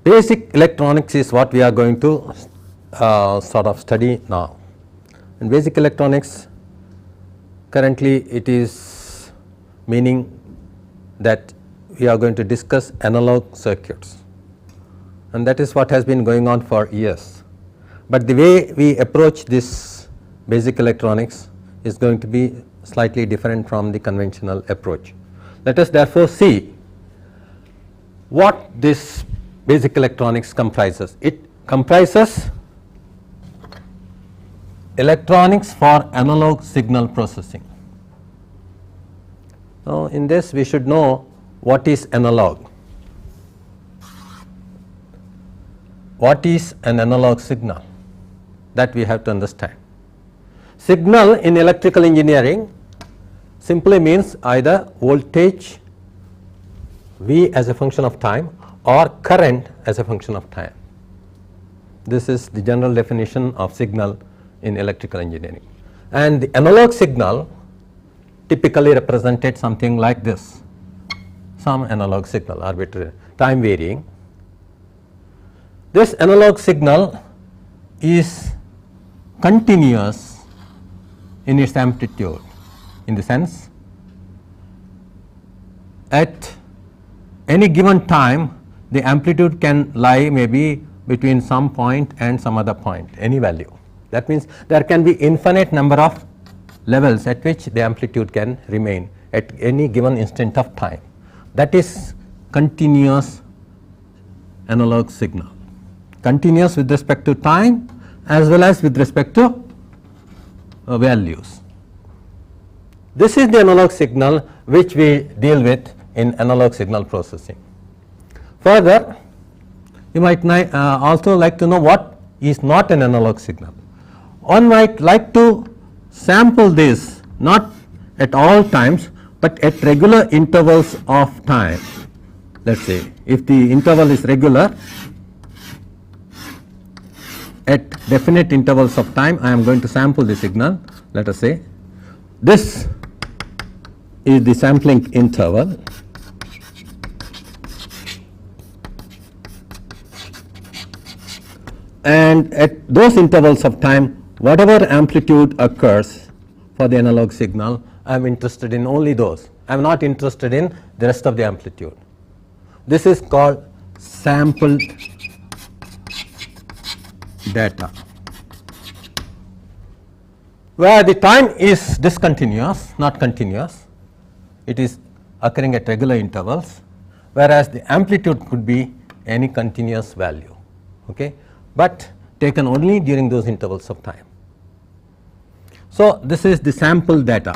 Basic electronics is what we are going to sort of study now. In basic electronics, currently it is meaning that we are going to discuss analog circuits, and that is what has been going on for years. But the way we approach this basic electronics is going to be slightly different from the conventional approach. Let us therefore see what this basic electronics comprises. It comprises electronics for analog signal processing. Now, in this we should know what is analog. What is an analog signal? That we have to understand. Signal in electrical engineering simply means either voltage V as a function of time or current as a function of time. This is the general definition of signal in electrical engineering. And the analog signal typically represented something like this, some analog signal, arbitrary, time varying. This analog signal is continuous in its amplitude, in the sense at any given time the amplitude can lie maybe between some point and some other point, any value. That means there can be infinite number of levels at which the amplitude can remain at any given instant of time. That is continuous analog signal, continuous with respect to time as well as with respect to values. This is the analog signal which we deal with in analog signal processing. Further, you might also like to know what is not an analog signal. One might like to sample this not at all times, but at regular intervals of time. Let us say if the interval is regular, at definite intervals of time I am going to sample the signal. Let us say this is the sampling interval, and at those intervals of time whatever amplitude occurs for the analog signal, I am interested in only those. I am not interested in the rest of the amplitude. This is called sampled data, where the time is discontinuous, not continuous. It is occurring at regular intervals, whereas the amplitude could be any continuous value, okay, but taken only during those intervals of time. So, this is the sample data.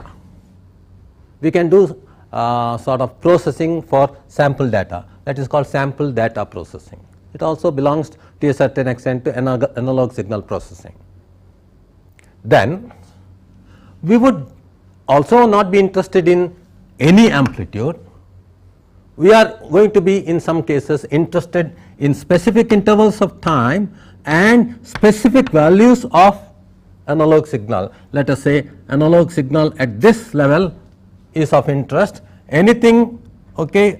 We can do sort of processing for sample data, that is called sample data processing. It also belongs to a certain extent to analog signal processing. Then we would also not be interested in any amplitude. We are going to be in some cases interested in specific intervals of time and specific values of analog signal. Let us say analog signal at this level is of interest. Anything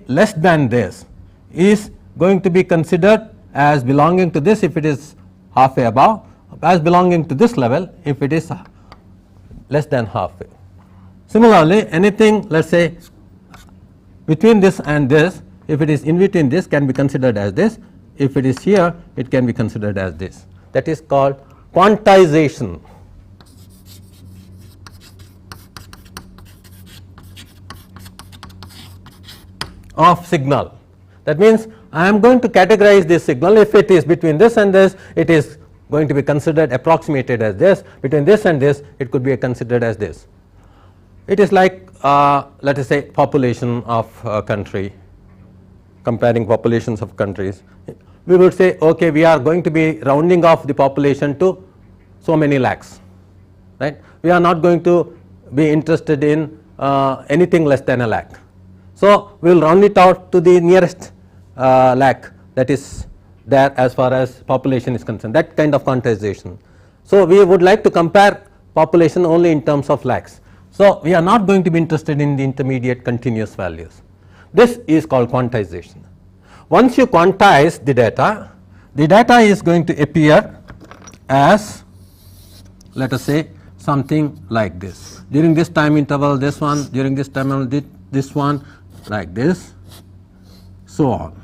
less than this is going to be considered as belonging to this if it is halfway above, as belonging to this level if it is less than halfway. Similarly, anything let us say between this and this, if it is in between this, can be considered as this. If it is here, it can be considered as this. That is called quantization. Of signal. That means I am going to categorize this signal. If it is between this and this, it is going to be considered approximated as this. Between this and this, it could be considered as this. It is like let us say population of a country, comparing populations of countries. We would say okay, we are going to be rounding off the population to so many lakhs, right. We are not going to be interested in anything less than a lakh. So, we will round it out to the nearest lakh that is there as far as population is concerned, that kind of quantization. So, we would like to compare population only in terms of lakhs. So, we are not going to be interested in the intermediate continuous values. This is called quantization. once you quantize the data is going to appear as, let us say, something like this. During this time interval this one, during this time interval this one, like this, so on.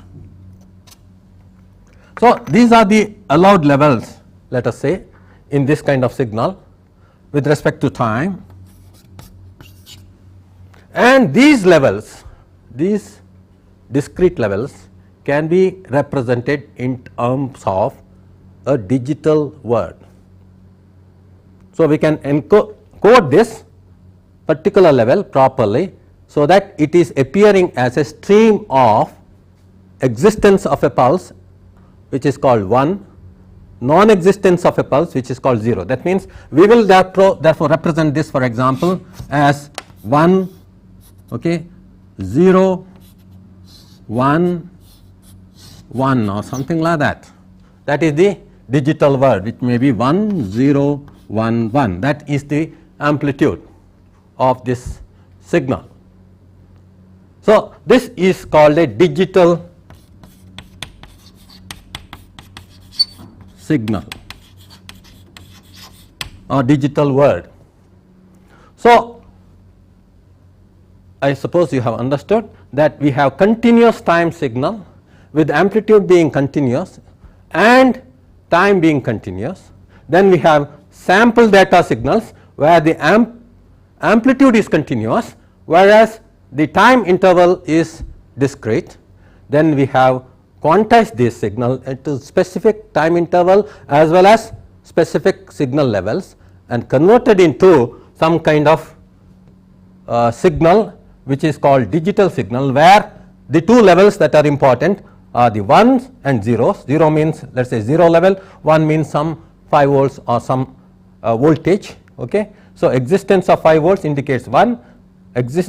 So, these are the allowed levels, let us say, in this kind of signal with respect to time, and these levels, these discrete levels can be represented in terms of a digital word. So, we can encode this particular level properly, so that it is appearing as a stream of existence of a pulse, which is called 1, non-existence of a pulse, which is called 0. That means, we will therefore represent this, for example, as 1, okay, 0, 1, 1 or something like that. That is the digital word, which may be 1, 0, 1, 1. That is the amplitude of this signal. So, this is called a digital signal or digital word. So, I suppose you have understood that we have continuous time signal with amplitude being continuous and time being continuous. Then we have sample data signals where the amplitude is continuous, whereas the time interval is discrete. Then we have quantized this signal into specific time interval as well as specific signal levels and converted into some kind of signal which is called digital signal, where the two levels that are important are the 1s and zeros. 0 means, let us say, 0 level, 1 means some 5 volts or some voltage. Okay. So, existence of 5 volts indicates 1,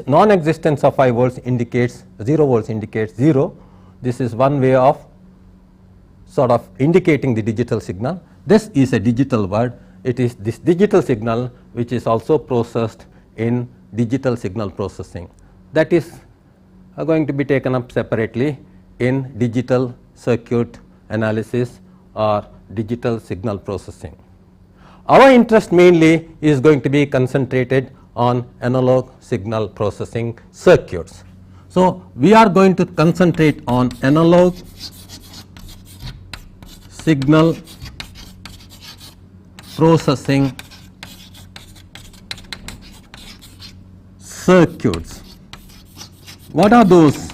non-existence of 5 volts indicates 0 volts indicates 0. This is one way of sort of indicating the digital signal. This is a digital word. It is this digital signal which is also processed in digital signal processing. That is going to be taken up separately in digital circuit analysis or digital signal processing. Our interest mainly is going to be concentrated on analog signal processing circuits. So, we are going to concentrate on analog signal processing circuits. What are those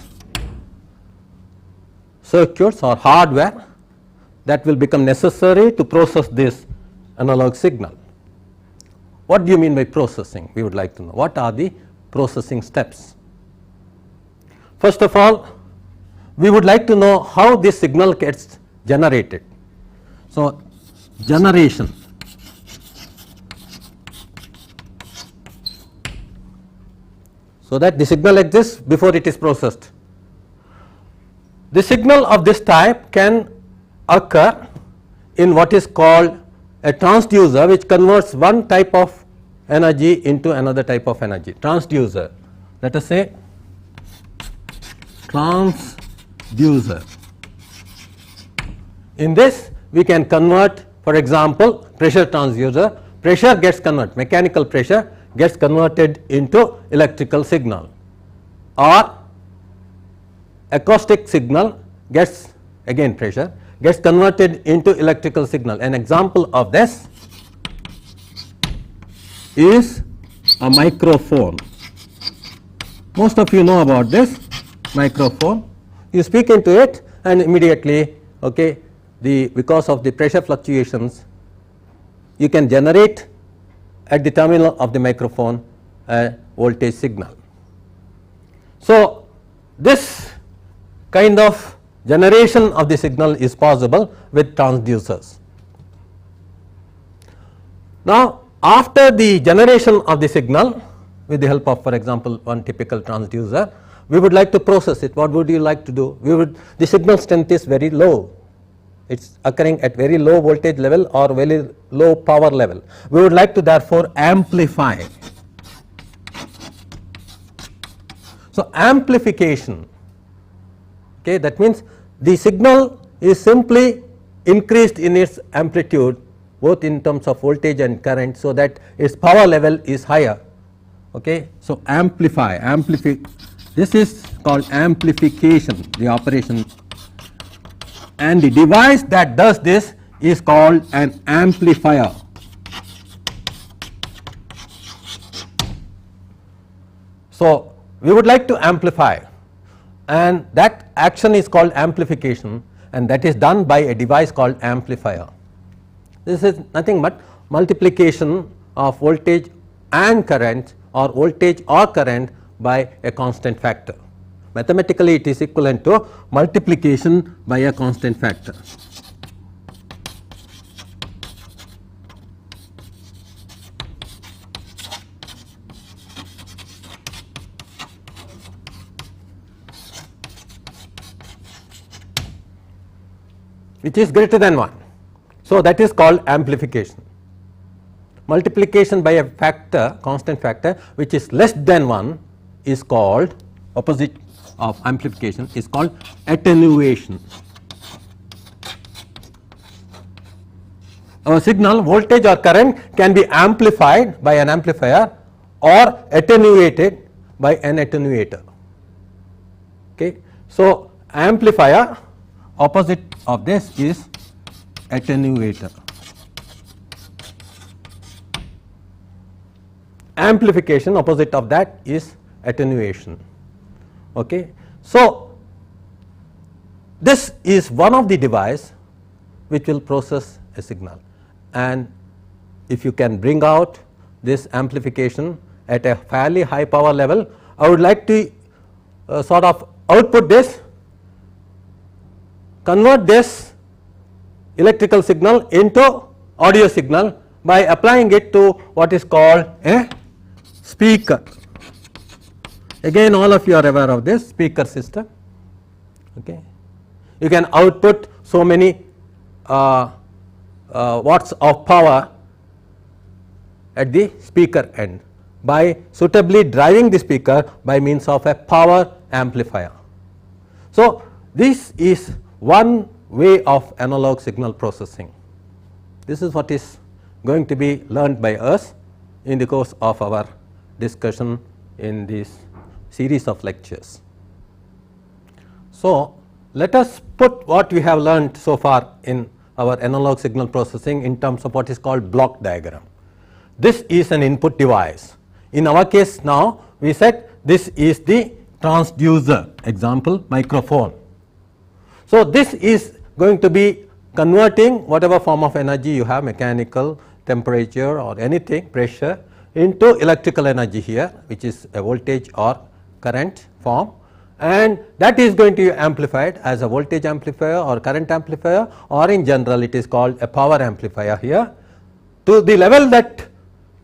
circuits or hardware that will become necessary to process this analog signal? What do you mean by processing? We would like to know. What are the processing steps? First of all, we would like to know how this signal gets generated. So, generation. So that the signal exists before it is processed. The signal of this type can occur in what is called a transducer, which converts one type of energy into another type of energy. Transducer, let us say transducer. In this we can convert, for example, pressure transducer, pressure gets converted, mechanical pressure gets converted into electrical signal, or acoustic signal gets, again pressure, gets converted into electrical signal. An example of this is a microphone. Most of you know about this microphone. You speak into it and immediately, okay, because of the pressure fluctuations, you can generate at the terminal of the microphone a voltage signal. So, this kind of generation of the signal is possible with transducers. Now, after the generation of the signal with the help of, for example, one typical transducer, we would like to process it. What would you like to do? The signal strength is very low. It is occurring at very low voltage level or very low power level. We would like to therefore amplify. So, amplification, okay, that means the signal is simply increased in its amplitude both in terms of voltage and current, so that its power level is higher. Okay. So, this is called amplification, the operation, and the device that does this is called an amplifier. So, we would like to amplify, and that action is called amplification, and that is done by a device called amplifier. This is nothing but multiplication of voltage and current, or voltage or current, by a constant factor. Mathematically it is equivalent to multiplication by a constant factor. Which is greater than 1. So, that is called amplification. Multiplication by a factor, constant factor, which is less than 1, is called, opposite of amplification, is called attenuation. Our signal, voltage or current, can be amplified by an amplifier or attenuated by an attenuator. Okay. So, amplifier, opposite of this is attenuator. Amplification, opposite of that is attenuation. Okay. So, this is one of the device which will process a signal, and if you can bring out this amplification at a fairly high power level, I would like to sort of output this, convert this electrical signal into audio signal by applying it to what is called a speaker. Again, all of you are aware of this speaker system. Okay. You can output so many watts of power at the speaker end by suitably driving the speaker by means of a power amplifier. So, this is one way of analog signal processing. This is what is going to be learned by us in the course of our discussion in this series of lectures. So, let us put what we have learned so far in our analog signal processing in terms of what is called block diagram. This is an input device. In our case now, we said this is the transducer, example microphone. So, this is going to be converting whatever form of energy you have, mechanical, temperature or anything, pressure, into electrical energy here, which is a voltage or current form, and that is going to be amplified as a voltage amplifier or current amplifier, or in general it is called a power amplifier here, to the level that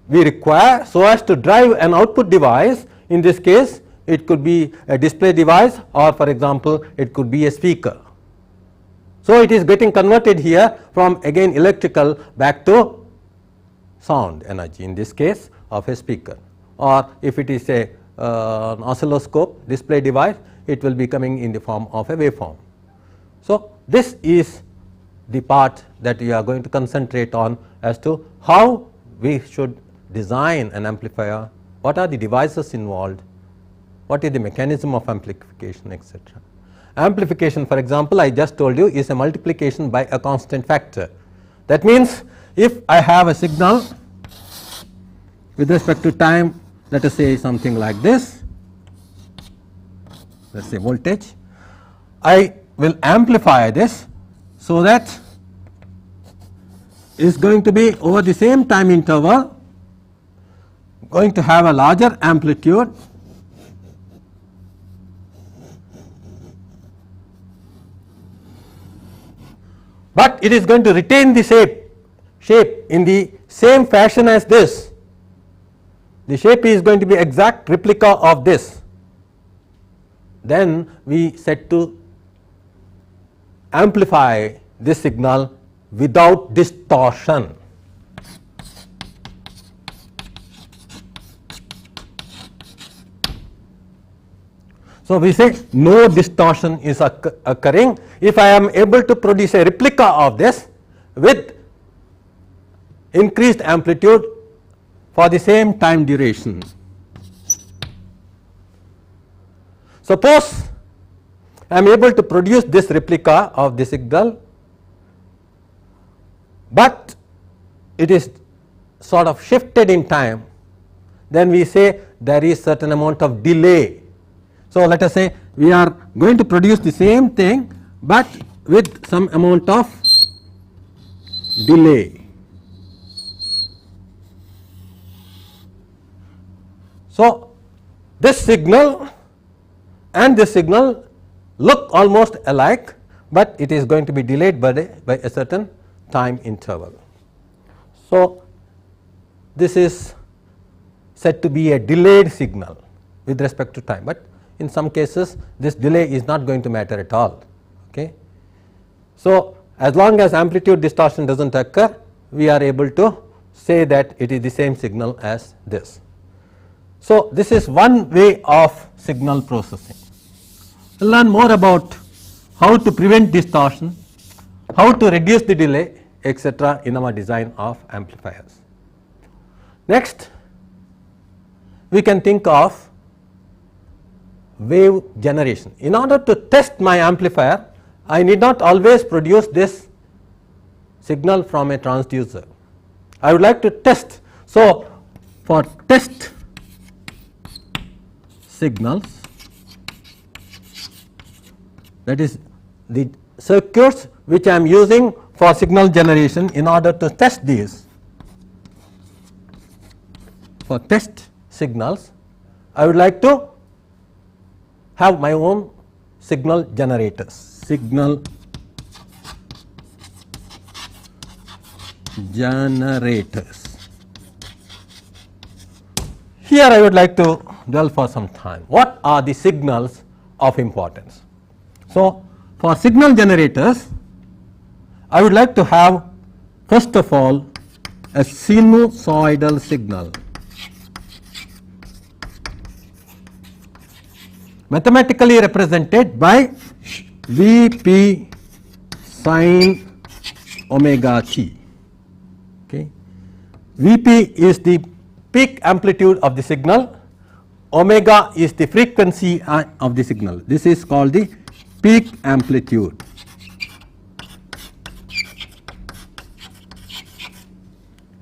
we require so as to drive an output device. In this case it could be a display device, or for example it could be a speaker. So, it is getting converted here from again electrical back to sound energy, in this case of a speaker, or if it is a an oscilloscope display device, it will be coming in the form of a waveform. So, this is the part that we are going to concentrate on as to how we should design an amplifier, what are the devices involved, what is the mechanism of amplification, etc. Amplification, for example, I just told you, is a multiplication by a constant factor. That means, if I have a signal with respect to time, let us say something like this, let us say voltage, I will amplify this so that is going to be over the same time interval going to have a larger amplitude but it is going to retain the shape in the same fashion as this. The shape is going to be exact replica of this. Then we set to amplify this signal without distortion. So, we say no distortion is occurring if I am able to produce a replica of this with increased amplitude for the same time duration. Suppose I am able to produce this replica of the signal, but it is sort of shifted in time, then we say there is certain amount of delay. So, let us say we are going to produce the same thing, but with some amount of delay. So, this signal and this signal look almost alike, but it is going to be delayed by a certain time interval. So, this is said to be a delayed signal with respect to time, but in some cases this delay is not going to matter at all. Okay. So, as long as amplitude distortion does not occur, we are able to say that it is the same signal as this. So, this is one way of signal processing. We will learn more about how to prevent distortion, how to reduce the delay, etc. in our design of amplifiers. Next, we can think of wave generation. In order to test my amplifier, I need not always produce this signal from a transducer. I would like to test. So, for test signals, that is the circuits which I am using for signal generation, in order to test these, for test signals, I would like to have my own signal generators, signal generators. Here I would like to dwell for some time. What are the signals of importance? So, for signal generators, I would like to have first of all a sinusoidal signal, mathematically represented by Vp sin omega t. Okay. Vp is the peak amplitude of the signal, omega is the frequency of the signal. This is called the peak amplitude.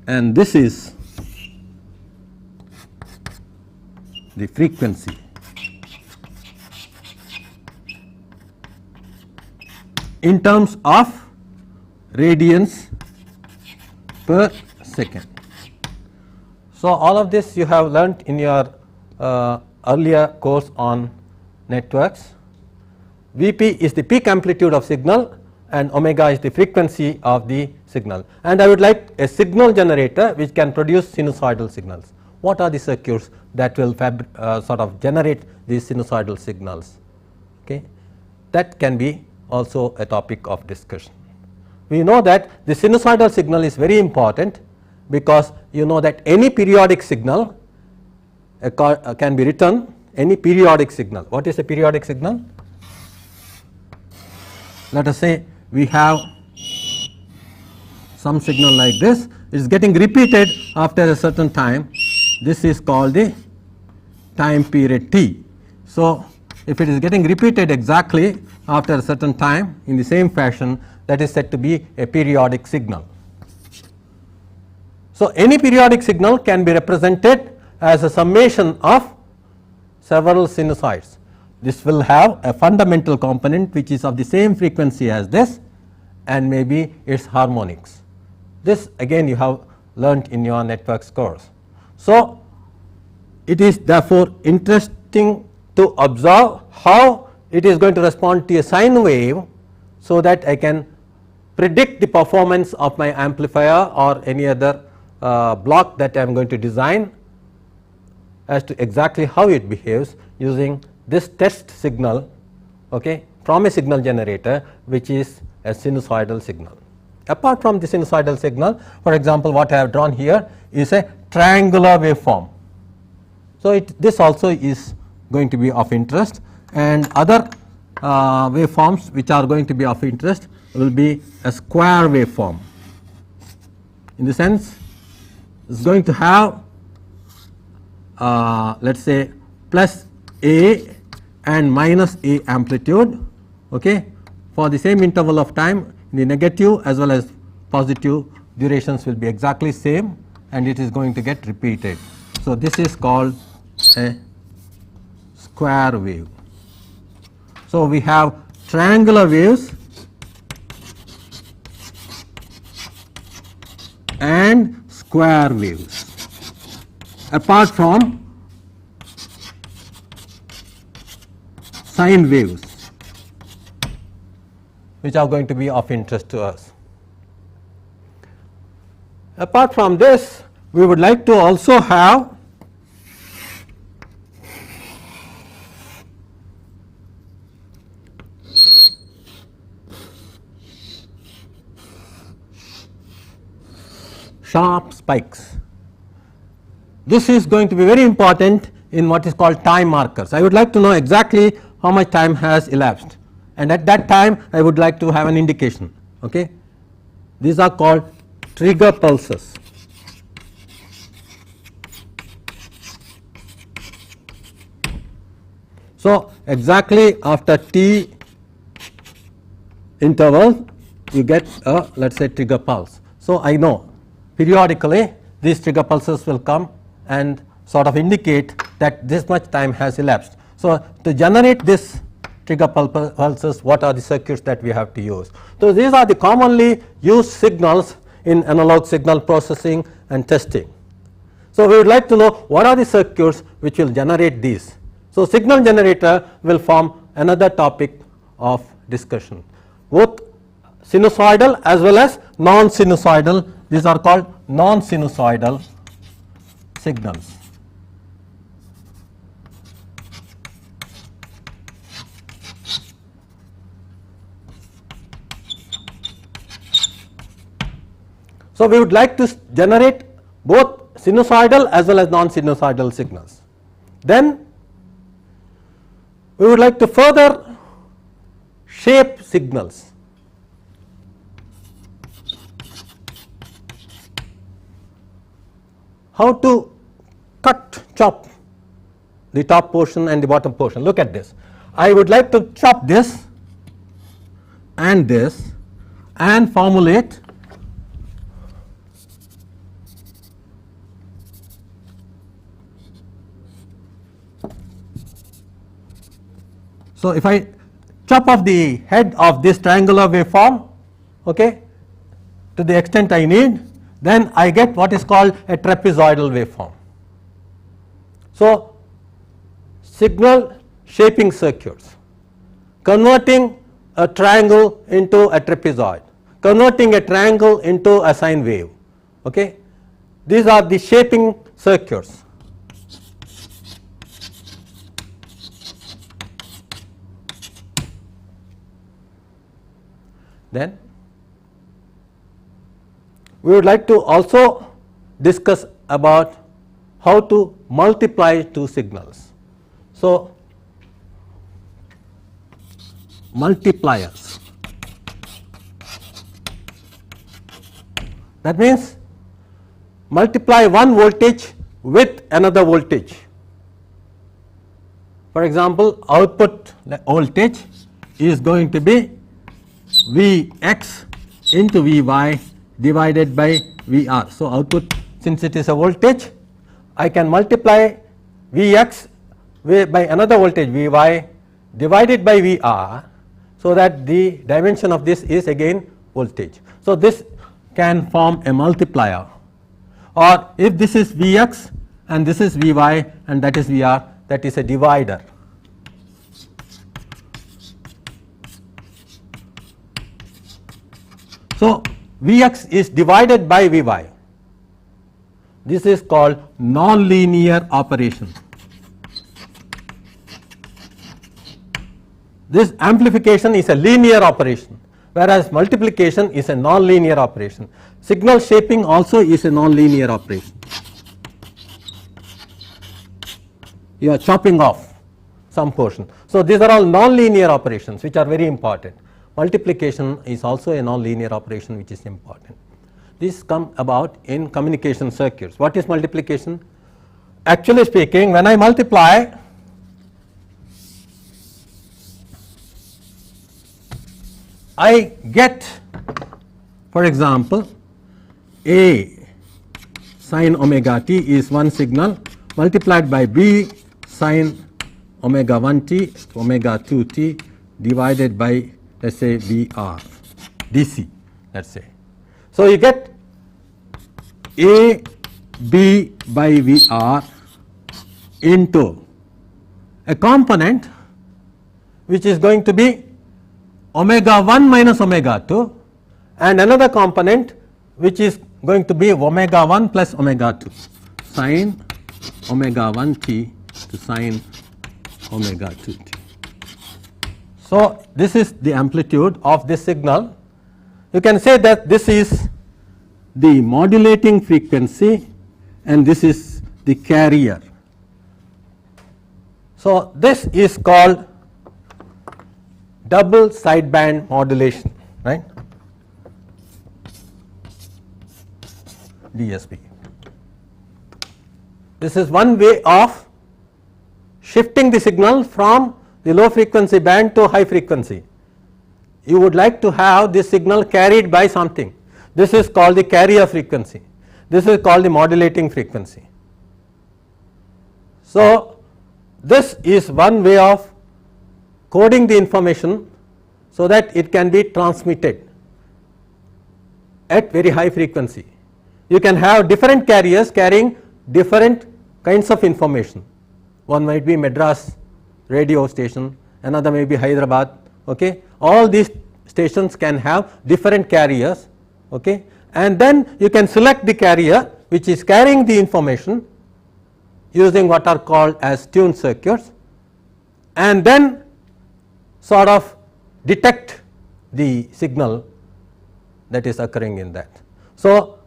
And this is the frequency. In terms of radians per second. So, all of this you have learnt in your earlier course on networks. Vp is the peak amplitude of signal and omega is the frequency of the signal, and I would like a signal generator which can produce sinusoidal signals. What are the circuits that will sort of generate these sinusoidal signals? Okay. That can be also a topic of discussion. We know that the sinusoidal signal is very important, because you know that any periodic signal can be written, any periodic signal. What is a periodic signal? Let us say we have some signal like this, it is getting repeated after a certain time. This is called the time period t. So, if it is getting repeated exactly after a certain time in the same fashion, that is said to be a periodic signal. So, any periodic signal can be represented as a summation of several sinusoids. This will have a fundamental component which is of the same frequency as this, and maybe its harmonics. This again you have learnt in your networks course. So, it is therefore interesting to observe how it is going to respond to a sine wave, so that I can predict the performance of my amplifier or any other block that I am going to design as to exactly how it behaves using this test signal, okay, from a signal generator which is a sinusoidal signal. Apart from the sinusoidal signal, for example, what I have drawn here is a triangular waveform. So, this also is going to be of interest, and other waveforms which are going to be of interest will be a square waveform. In the sense, it is going to have let us say plus A and minus A amplitude, okay, for the same interval of time. The negative as well as positive durations will be exactly same, and it is going to get repeated. So, this is called a square wave. So, we have triangular waves and square waves, apart from sine waves, which are going to be of interest to us. Apart from this, we would like to also have sharp spikes. This is going to be very important in what is called time markers. I would like to know exactly how much time has elapsed, and at that time I would like to have an indication. Okay. These are called trigger pulses. So, exactly after t interval you get a, let us say, trigger pulse. So, I know periodically these trigger pulses will come and sort of indicate that this much time has elapsed. So, to generate this trigger pulses, what are the circuits that we have to use? So, these are the commonly used signals in analog signal processing and testing. So, we would like to know what are the circuits which will generate these. So, signal generator will form another topic of discussion, both sinusoidal as well as non-sinusoidal. These are called non-sinusoidal signals. So, we would like to generate both sinusoidal as well as non-sinusoidal signals. Then we would like to further shape signals. How to chop the top portion and the bottom portion. Look at this. I would like to chop this and formulate so if I chop off the head of this triangular waveform, okay, to the extent I need, then I get what is called a trapezoidal waveform. So, signal shaping circuits, converting a triangle into a trapezoid, converting a triangle into a sine wave. Okay. These are the shaping circuits. Then we would like to also discuss about how to multiply two signals. So, multipliers, that means multiply one voltage with another voltage. For example, output voltage is going to be Vx into Vy divided by Vr. So, output, since it is a voltage, I can multiply Vx by another voltage Vy divided by Vr, so that the dimension of this is again voltage. So, this can form a multiplier, or if this is Vx and this is Vy and that is Vr, that is a divider. So, Vx is divided by Vy. This is called non-linear operation. This amplification is a linear operation, whereas multiplication is a non-linear operation. Signal shaping also is a non-linear operation. You are chopping off. some portion. So, these are all non-linear operations which are very important. Multiplication is also a non-linear operation which is important. These come about in communication circuits. What is multiplication? Actually speaking, when I multiply I get, for example, A sin omega t is one signal multiplied by B sin omega 1 t omega 2 t divided by, let us say, Br dc, let us say. So, you get A B by Vr into a component which is going to be omega 1 minus omega 2 and another component which is going to be omega 1 plus omega 2 sin omega 1 t to sin omega 2 t. So, this is the amplitude of this signal. You can say that this is the modulating frequency and this is the carrier. So, this is called double sideband modulation, right, DSP. This is one way of shifting the signal from the low frequency band to high frequency. You would like to have this signal carried by something. This is called the carrier frequency. This is called the modulating frequency. So, this is one way of coding the information so that it can be transmitted at very high frequency. You can have different carriers carrying different kinds of information. One might be Madras radio station, another may be Hyderabad. Okay. All these stations can have different carriers, okay. And then you can select the carrier which is carrying the information using what are called as tuned circuits, and then sort of detect the signal that is occurring in that. So,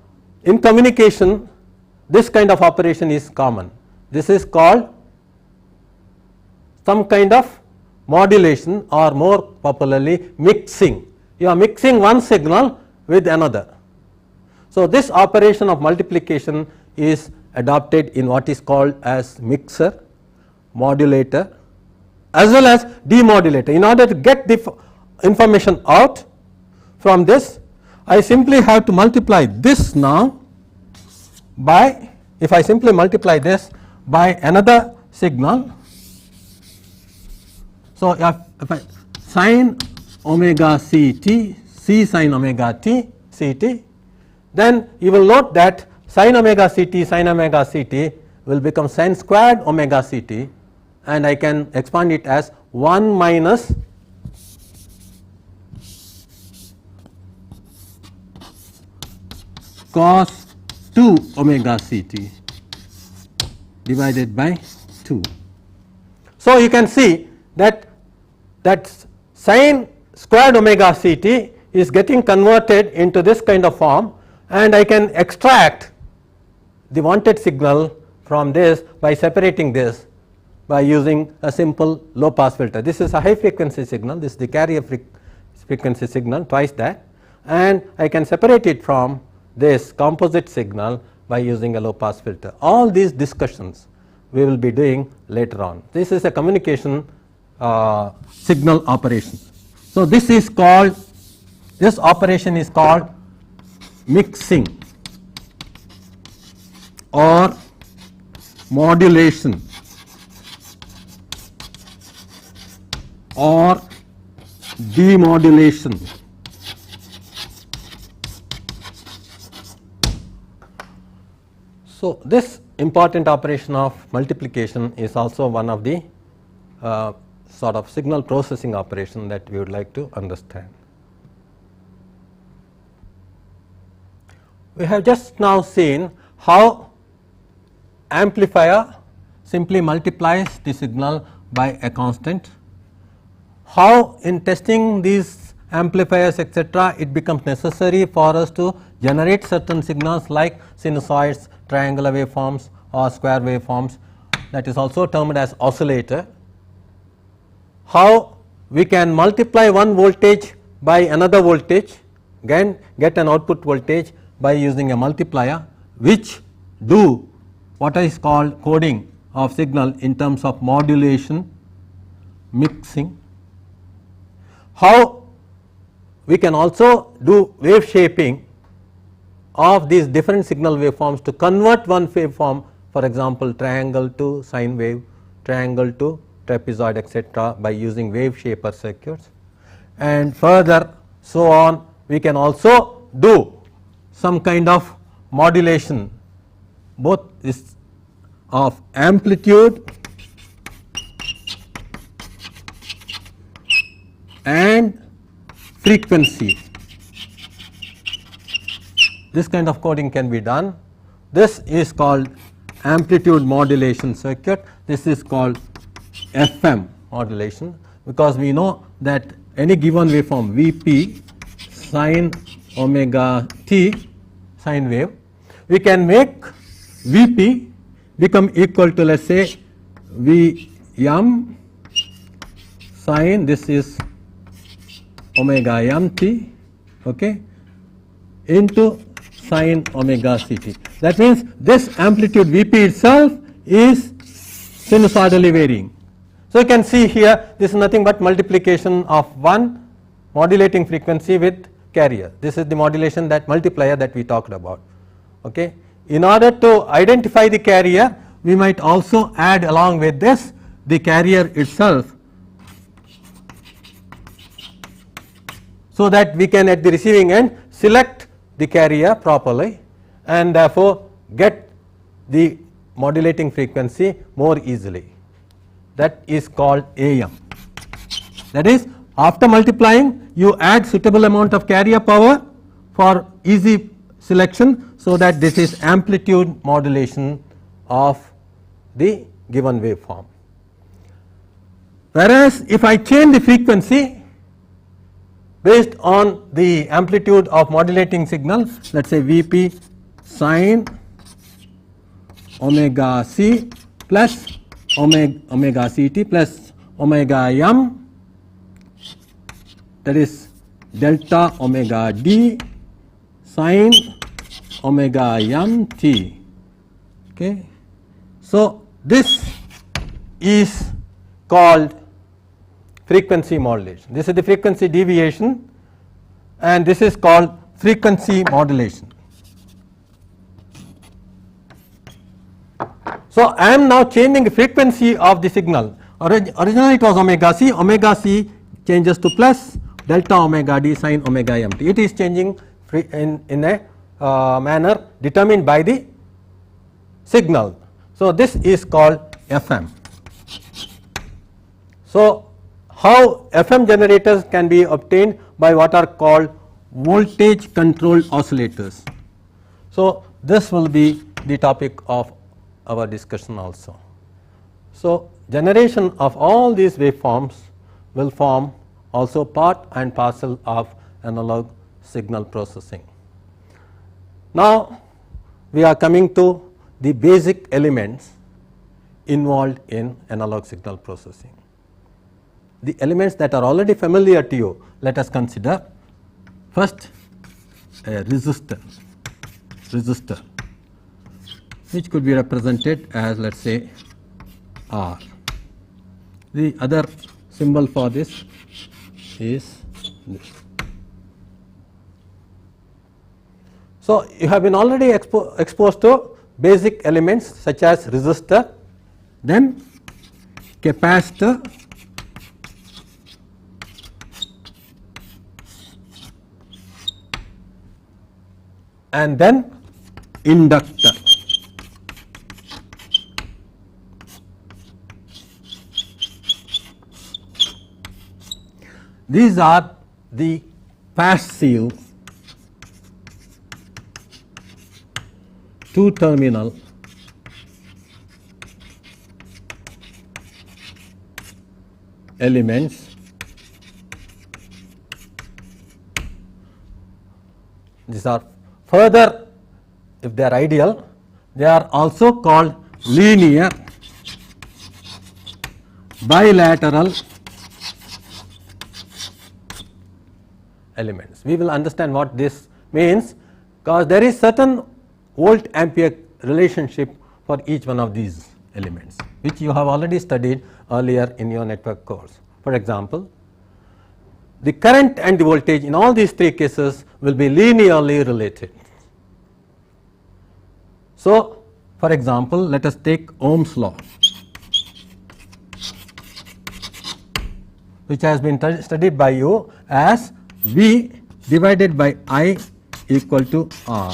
in communication this kind of operation is common. This is called some kind of modulation or more popularly mixing. You are mixing one signal with another. So, this operation of multiplication is adopted in what is called as mixer, modulator as well as demodulator. In order to get the information out from this, I simply have to multiply this now by, if I simply multiply this by another signal. So, if I sin omega c t, c sin omega t c t, then you will note that sin omega c t will become sin squared omega c t, and I can expand it as 1 minus cos 2 omega c t divided by 2. So, you can see that sin squared omega c t is getting converted into this kind of form, and I can extract the wanted signal from this by separating this by using a simple low pass filter. This is a high frequency signal, this is the carrier frequency signal, twice that, and I can separate it from this composite signal by using a low pass filter. All these discussions we will be doing later on. This is a communication signal operation. So, this is called, this operation is called mixing or modulation or demodulation. So, this important operation of multiplication is also one of the sort of signal processing operation that we would like to understand. We have just now seen how amplifier simply multiplies the signal by a constant, how in testing these amplifiers etc., it becomes necessary for us to generate certain signals like sinusoids, triangular waveforms or square waveforms, that is also termed as oscillator, how we can multiply one voltage by another voltage, again get an output voltage by using a multiplier, which do what is called coding of signal in terms of modulation, mixing. How we can also do wave shaping of these different signal waveforms to convert one waveform, for example triangle to sine wave, triangle to trapezoid, etc., by using wave shaper circuits. And further so on, we can also do some kind of modulation, both is of amplitude and frequency. This kind of coding can be done. This is called amplitude modulation circuit. This is called FM modulation, because we know that any given waveform Vp sine omega t sine wave, we can make Vp become equal to, let us say, Vm sine, this is omega mt, okay, into sine omega ct. That means this amplitude Vp itself is sinusoidally varying. So you can see here, this is nothing but multiplication of one modulating frequency with carrier. This is the modulation, that multiplier that we talked about. Okay. In order to identify the carrier, we might also add along with this the carrier itself, so that we can at the receiving end select the carrier properly and therefore get the modulating frequency more easily. That is called AM. That is, after multiplying, you add suitable amount of carrier power for easy selection, so that this is amplitude modulation of the given waveform. Whereas if I change the frequency based on the amplitude of modulating signal, let us say Vp sine omega c plus omega ct plus omega m, that is delta omega d sine omega m t. Okay. So this is called frequency modulation. This is the frequency deviation, and this is called frequency modulation. So I am now changing the frequency of the signal. Originally it was omega c changes to plus delta omega d sine omega mt. It is changing in a manner determined by the signal. So this is called FM. So how FM generators can be obtained? By what are called voltage controlled oscillators. So this will be the topic of our discussion also. So generation of all these waveforms will form also part and parcel of analog signal processing. Now we are coming to the basic elements involved in analog signal processing. The elements that are already familiar to you, let us consider. First, a resistor, which could be represented as, let us say, R. The other symbol for this is this. So you have been already exposed to basic elements such as resistor, then capacitor, and then inductor. These are the passive two terminal elements. These are further, if they are ideal, they are also called linear, bilateral, elements. We will understand what this means, because there is certain volt ampere relationship for each one of these elements, which you have already studied earlier in your network course. For example, the current and the voltage in all these three cases will be linearly related. So, for example, let us take Ohm's law, which has been studied by you as V divided by I equal to R.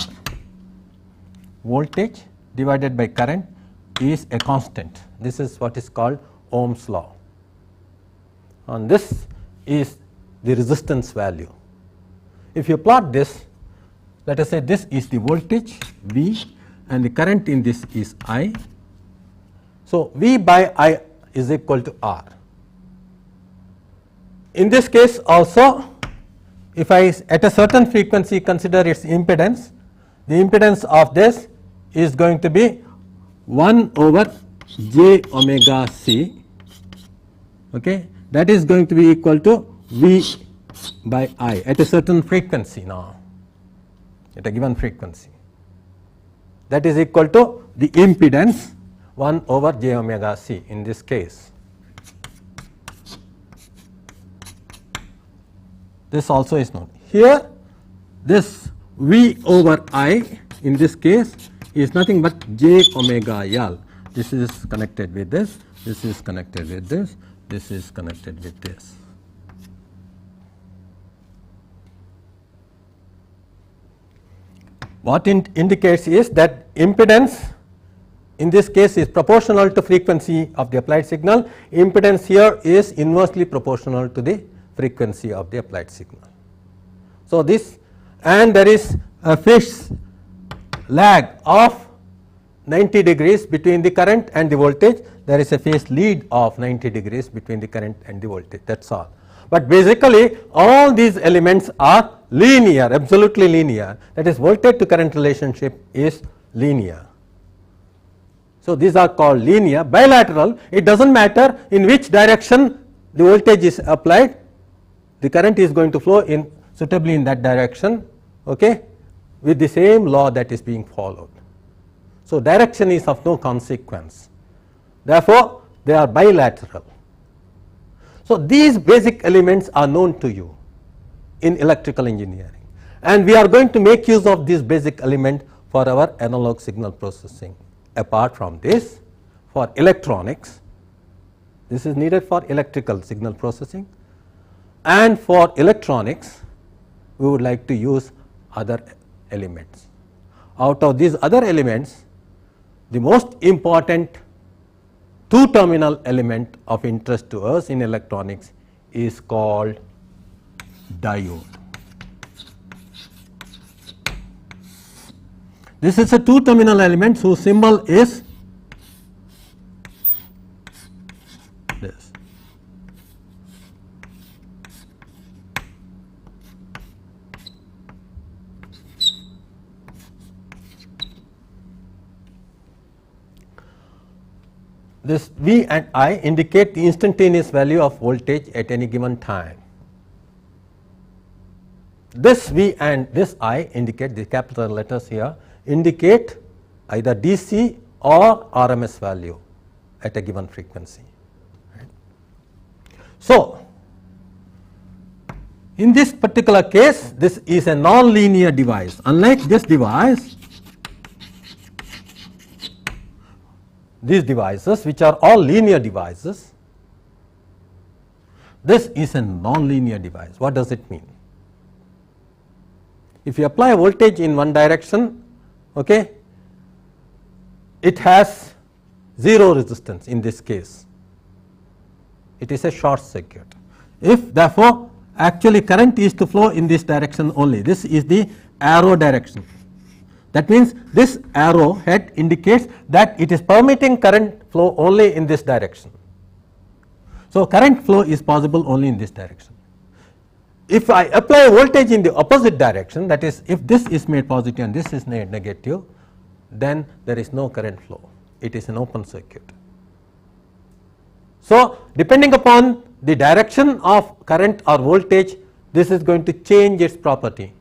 Voltage divided by current is a constant. This is what is called Ohm's law, and this is the resistance value. If you plot this, let us say this is the voltage V and the current in this is I. So, V by I is equal to R. In this case also, if I at a certain frequency consider its impedance, the impedance of this is going to be 1 over j omega c, okay. That is going to be equal to V by I at a certain frequency now, at a given frequency. That is equal to the impedance 1 over j omega c in this case. This also is known. Here this V over I in this case is nothing but j omega L. This is connected with this, this is connected with this, this is connected with this. What it indicates is that impedance in this case is proportional to frequency of the applied signal. Impedance here is inversely proportional to the frequency of the applied signal. So, this, and there is a phase lag of 90 degrees between the current and the voltage. There is a phase lead of 90 degrees between the current and the voltage, that is all. But basically all these elements are linear, absolutely linear, that is voltage to current relationship is linear. So, these are called linear. Bilateral, it does not matter in which direction the voltage is applied, the current is going to flow in suitably in that direction, okay, with the same law that is being followed. So, direction is of no consequence, therefore, they are bilateral. So, these basic elements are known to you in electrical engineering, and we are going to make use of this basic element for our analog signal processing. Apart from this, for electronics, this is needed for electrical signal processing, and for electronics we would like to use other elements. Out of these other elements, the most important two terminal element of interest to us in electronics is called diode. This is a two terminal element whose symbol is this. This V and I indicate the instantaneous value of voltage at any given time. This V and this I indicate, the capital letters here indicate either DC or RMS value at a given frequency. Right. So, in this particular case, this is a non-linear device. Unlike this device, these devices which are all linear devices, this is a non-linear device. What does it mean? If you apply a voltage in one direction, okay, it has zero resistance in this case. It is a short circuit. If therefore, actually current is to flow in this direction only, this is the arrow direction. That means this arrow head indicates that it is permitting current flow only in this direction. So, current flow is possible only in this direction. If I apply voltage in the opposite direction, that is, if this is made positive and this is made negative, then there is no current flow. It is an open circuit. So, depending upon the direction of current or voltage this is going to change its property.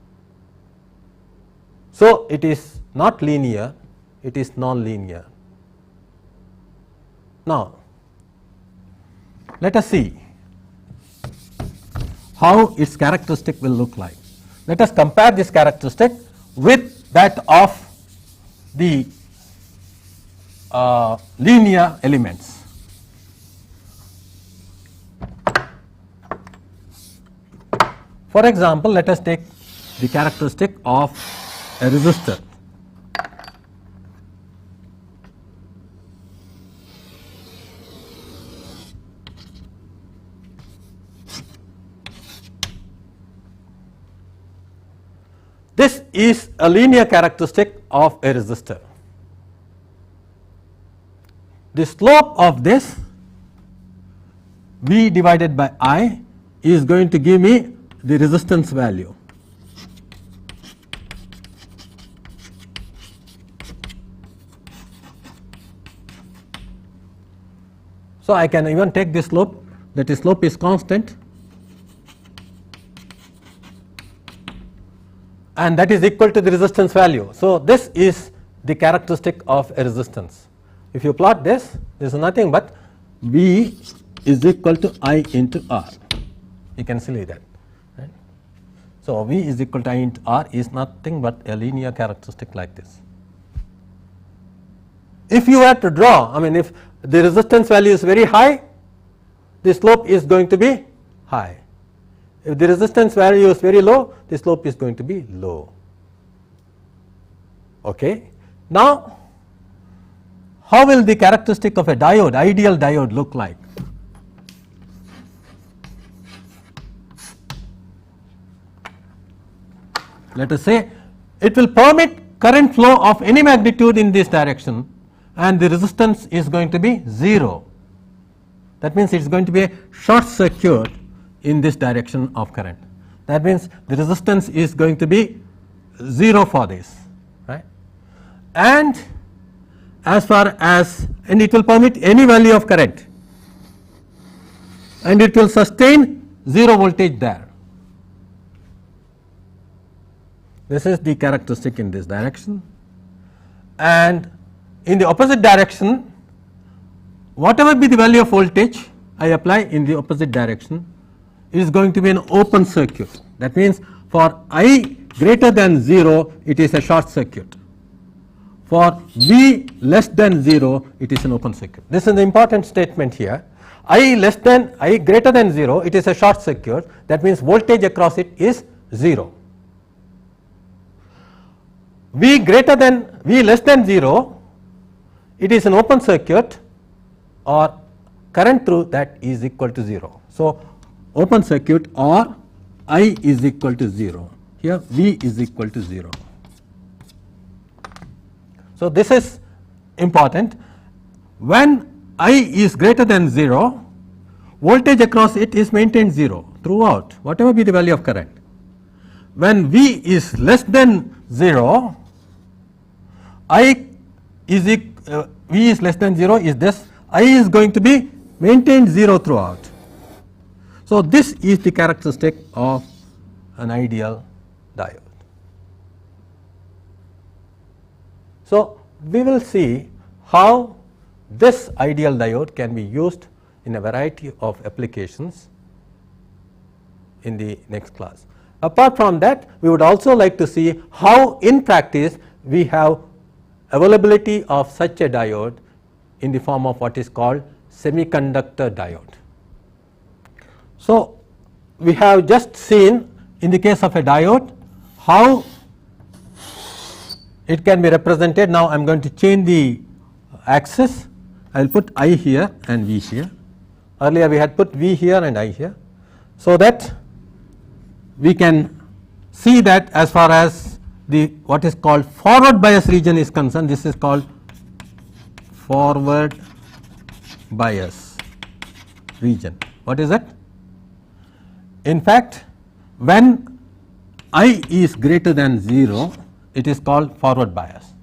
So, it is not linear, it is non-linear. Now, let us see how its characteristic will look like. Let us compare this characteristic with that of the linear elements. For example, let us take the characteristic of a resistor. This is a linear characteristic of a resistor. The slope of this V divided by I is going to give me the resistance value. So, I can even take this slope, that is slope is constant, and that is equal to the resistance value. So, this is the characteristic of a resistance. If you plot this, this is nothing but V is equal to I into R. You can see that. Right? So, V is equal to I into R is nothing but a linear characteristic like this. If you were to draw, I mean, if the resistance value is very high, the slope is going to be high. If the resistance value is very low, the slope is going to be low. Okay. Now, how will the characteristic of a diode, ideal diode, look like? Let us say it will permit current flow of any magnitude in this direction, and the resistance is going to be 0. That means it is going to be a short circuit in this direction of current. That means the resistance is going to be 0 for this, right? And as far as, and it will permit any value of current, and it will sustain 0 voltage there. This is the characteristic in this direction, and in the opposite direction, whatever be the value of voltage I apply in the opposite direction is going to be an open circuit. That means for I greater than 0, it is a short circuit. For V less than 0, it is an open circuit. This is the important statement here. I greater than 0, it is a short circuit. That means voltage across it is 0. V less than 0, it is an open circuit, or current through that is equal to 0. So, open circuit or I is equal to 0. Here V is equal to 0. So, this is important. When I is greater than 0, voltage across it is maintained 0 throughout, whatever be the value of current. When V is less than 0, V is less than 0 is this, I is going to be maintained 0 throughout. So, this is the characteristic of an ideal diode. So, we will see how this ideal diode can be used in a variety of applications in the next class. Apart from that, we would also like to see how in practice we have availability of such a diode in the form of what is called semiconductor diode. So, we have just seen in the case of a diode how it can be represented. Now, I am going to change the axis. I will put I here and V here. Earlier we had put V here and I here, so that we can see that as far as the what is called forward bias region is concerned, this is called forward bias region. What is it? In fact, when I is greater than 0, it is called forward bias.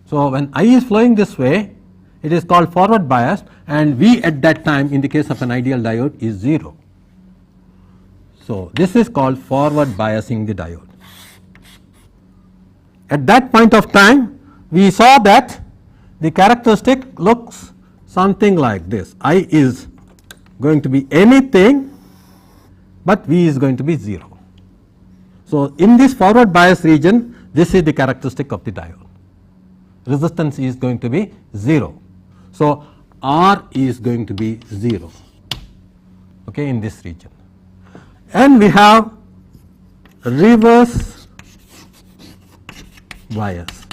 So, when I is flowing this way, it is called forward bias, and V at that time in the case of an ideal diode is 0. So, this is called forward biasing the diode. At that point of time, we saw that the characteristic looks something like this. I is going to be anything, but V is going to be 0. So, in this forward bias region, this is the characteristic of the diode. Resistance is going to be 0. So, R is going to be 0, okay, in this region. And we have reverse bias.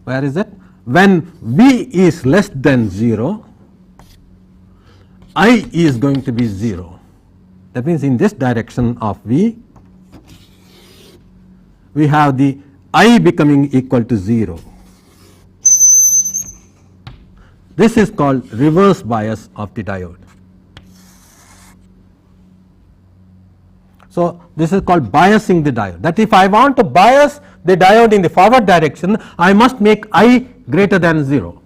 Where is it? When V is less than 0, I is going to be 0. That means, in this direction of V, we have the I becoming equal to 0. This is called reverse bias of the diode. So, this is called biasing the diode. That if I want to bias the diode in the forward direction, I must make I greater than 0.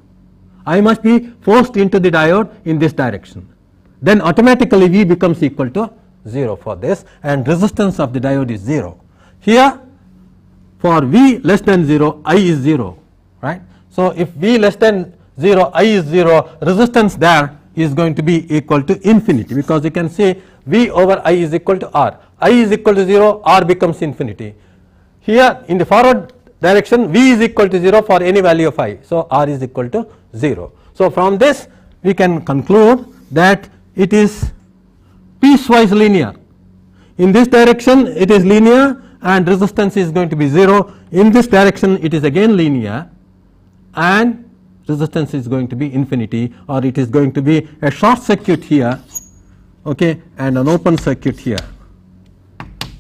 I must be forced into the diode in this direction. Then automatically V becomes equal to 0 for this, and resistance of the diode is 0. Here, for V less than 0, I is 0, right. So, if V less than 0, I is 0, resistance there is going to be equal to infinity, because you can say V over I is equal to R. I is equal to 0, R becomes infinity. Here in the forward direction, V is equal to 0 for any value of I. So, R is equal to 0. So, from this we can conclude that it is piecewise linear. In this direction it is linear and resistance is going to be 0. In this direction it is again linear and resistance is going to be infinity, or it is going to be a short circuit here, okay, and an open circuit here.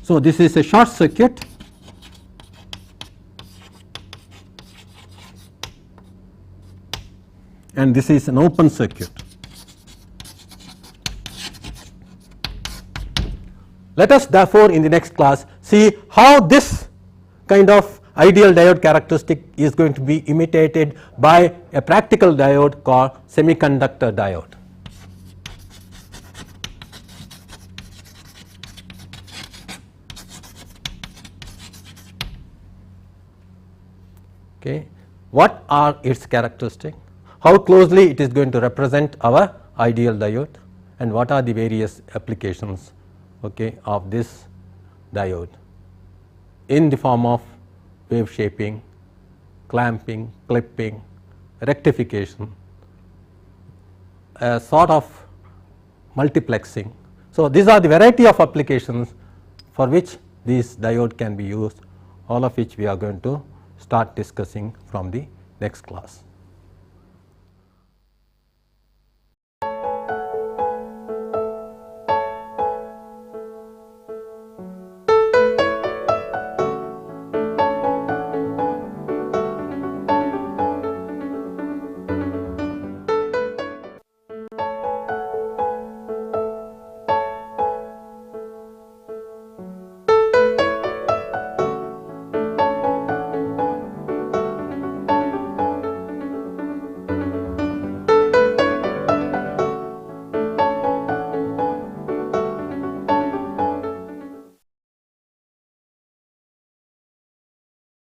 So, this is a short circuit and this is an open circuit. Let us therefore in the next class see how this kind of ideal diode characteristic is going to be imitated by a practical diode called semiconductor diode. Okay. What are its characteristics? How closely it is going to represent our ideal diode, and what are the various applications, okay, of this diode in the form of wave shaping, clamping, clipping, rectification, a sort of multiplexing. So, these are the variety of applications for which this diode can be used, all of which we are going to start discussing from the next class.